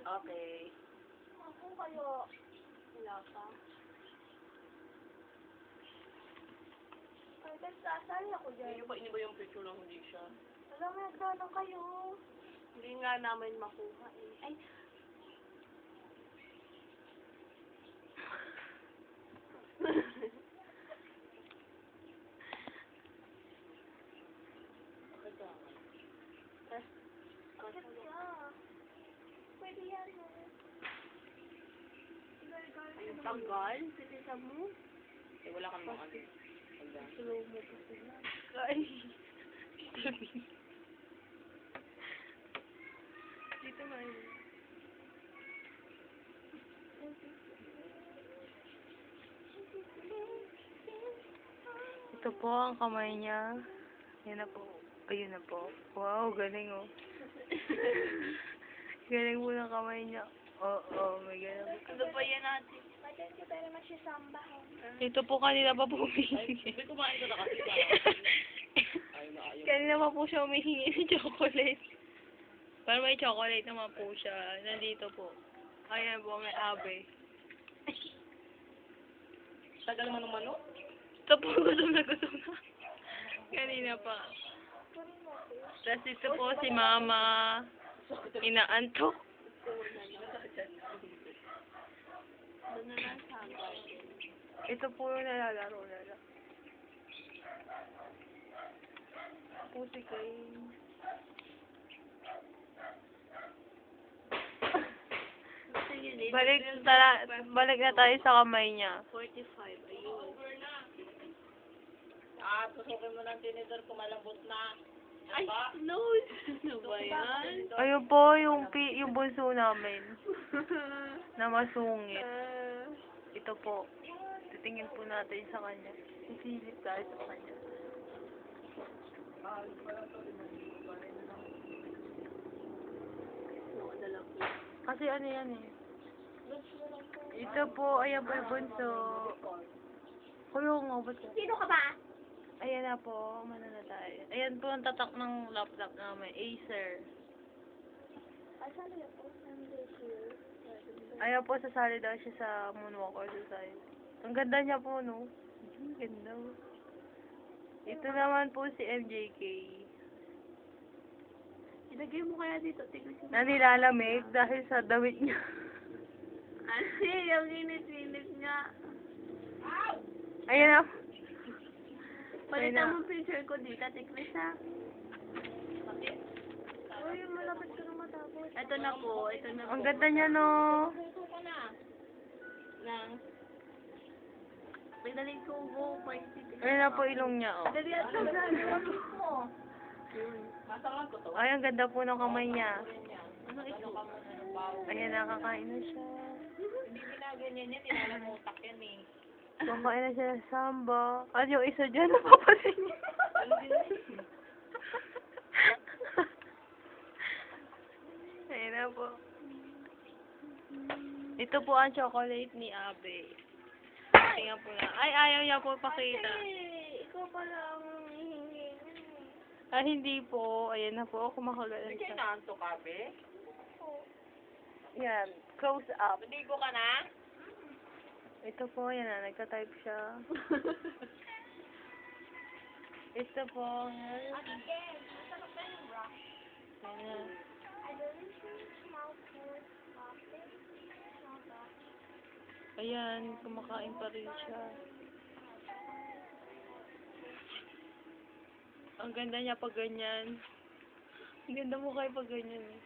Okay. Ako kayo. Wala pa. Ay, guys, sasali ako dyan. Hindi ba yung picture lang hindi siya? Wala nga, nagdano kayo. Hindi nga namin makuha eh. Ay, bakit siya? Pwede yan, no? Ang tagal? Sisisa mo? Eh, wala kang mga ano. Slow mo pa sila. Ay. Dito nga yun. Ito po ang kamay niya. Yan na po. Ayun na po. Wow, galing oh. Galing po ng kamay niya. Oo, may galing po. Ano pa yan natin? Thank you very much, Samba. Ito po kanina pa po humihingi. May kumain ko na kasi. Ayaw na ayaw. Kanina pa po siya humihingi ng chocolate. Para may chocolate naman po siya. Nandito po. Ayan po, may abe. Tagal manong-manok? Ito po, gutom na gutom na. Kanina pa. Tapos ito po si Mama. Inaantok. Doon na lang sa hanggang. Ito po yung nalalaro nila. Po si Kane. Balik na tayo sa kamay niya. 45, ayun. Tusukin mo ng tinidor kung malambot na. Ay, no! Ano ba yan? Ayun po yung bunso namin. Na masungit. Ito po. Titingin po natin sa kanya. Sisilip tayo sa kanya. Kasi ano yan eh. Ito po, ayan po yung bunso. Kulong mo, ba't ka? Sino ka ba? Ayan na po, manana tayo. Ayan po ang tatak ng laptop namin, Acer. Asan na po? Ayan po, sasali daw siya sa Moonwalker Society. Ang ganda niya po, no? Ang ganda. Ito naman po si MJK. Ilagay mo kaya dito, tignan siya. Na nilalamig dahil sa damit niya. Kasi, yung init-init niya. Ayan na. Palitan mo picture ko dito, tignan siya. Uy, malapit ka na matapos. Ito na po, ito na po. Ang ganda niya, no? Nang. May daling tubo, Ayan na po ilong niya, oh. Dali at lang mo. Masangan ko to. Ay, ang ganda po ng kamay niya. Ano ito? Ayan, nakakain na siya. Hindi ginaganyan yan, inalamutak yan eh. Kumakain na siya ng samba. At yung isa dyan, napapasin niya. Ano din yan? Ayan na po. Ito po ang chocolate ni Abe. Tingnan po na. Ay, ayaw niya po pakita. Ikaw pala ang hihingi. Ay, hindi po. Ayan na po. Kumakagalan Hindi kayo siya. naantok, Abe? Yan. Close up. Naligo ka na? Ito po. Yan na. Nagka-type siya. Ito po. Yan. Again, masarap na yung brush. Yan na. I don't smell food. Smell that. Ayan. Kumakain pa rin siya. Ang ganda niya pag ganyan. Ang ganda mo kayo pag ganyan eh.